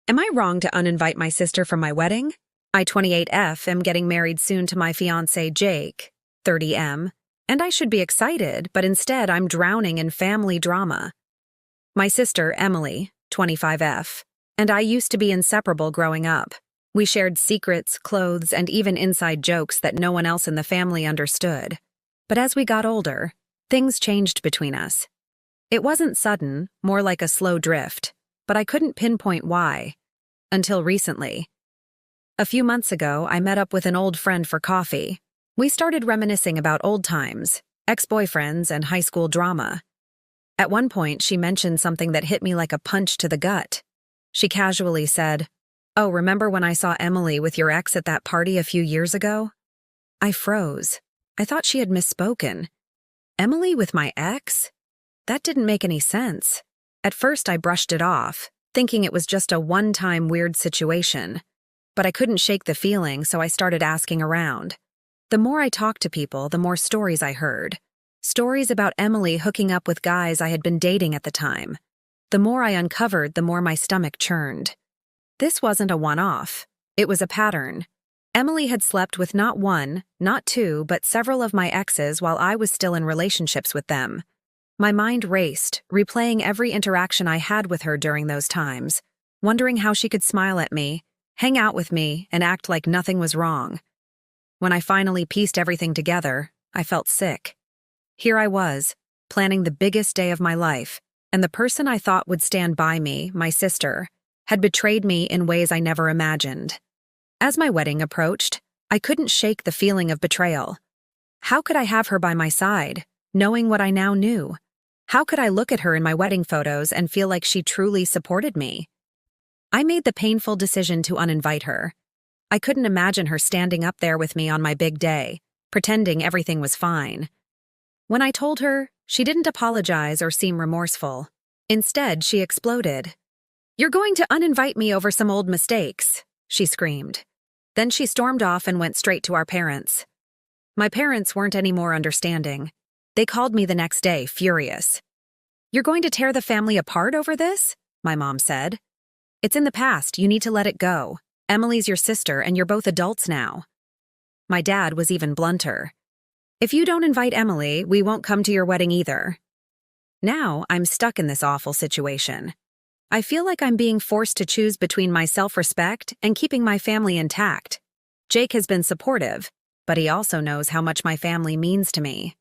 Am I wrong to uninvite my sister from my wedding? I, 28F, am getting married soon to my fiancé, Jake, 30M, and I should be excited, but instead I'm drowning in family drama. My sister, Emily, 25F, and I used to be inseparable growing up. We shared secrets, clothes, and even inside jokes that no one else in the family understood. But as we got older, things changed between us. It wasn't sudden, more like a slow drift, but I couldn't pinpoint why. Until recently. A few months ago, I met up with an old friend for coffee. We started reminiscing about old times, ex-boyfriends, and high school drama. At one point, she mentioned something that hit me like a punch to the gut. She casually said, "Oh, remember when I saw Emily with your ex at that party a few years ago?" I froze. I thought she had misspoken. Emily with my ex? That didn't make any sense. At first, I brushed it off, thinking it was just a one-time weird situation. But I couldn't shake the feeling, so I started asking around. The more I talked to people, the more stories I heard. Stories about Emily hooking up with guys I had been dating at the time. The more I uncovered, the more my stomach churned. This wasn't a one-off. It was a pattern. Emily had slept with not one, not two, but several of my exes while I was still in relationships with them. My mind raced, replaying every interaction I had with her during those times, wondering how she could smile at me, hang out with me, and act like nothing was wrong. When I finally pieced everything together, I felt sick. Here I was, planning the biggest day of my life, and the person I thought would stand by me, my sister, had betrayed me in ways I never imagined. As my wedding approached, I couldn't shake the feeling of betrayal. How could I have her by my side, knowing what I now knew? How could I look at her in my wedding photos and feel like she truly supported me? I made the painful decision to uninvite her. I couldn't imagine her standing up there with me on my big day, pretending everything was fine. When I told her, she didn't apologize or seem remorseful. Instead, she exploded. "You're going to uninvite me over some old mistakes," she screamed. Then she stormed off and went straight to our parents. My parents weren't any more understanding. They called me the next day, furious. "You're going to tear the family apart over this?" my mom said. "It's in the past, you need to let it go. Emily's your sister and you're both adults now." My dad was even blunter. "If you don't invite Emily, we won't come to your wedding either." Now I'm stuck in this awful situation. I feel like I'm being forced to choose between my self-respect and keeping my family intact. Jake has been supportive, but he also knows how much my family means to me.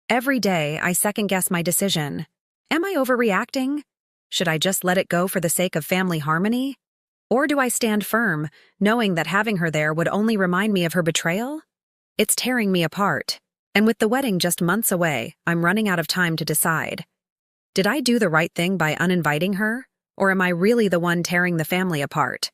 Every day, I second-guess my decision. Am I overreacting? Should I just let it go for the sake of family harmony? Or do I stand firm, knowing that having her there would only remind me of her betrayal? It's tearing me apart, and with the wedding just months away, I'm running out of time to decide. Did I do the right thing by uninviting her, or am I really the one tearing the family apart?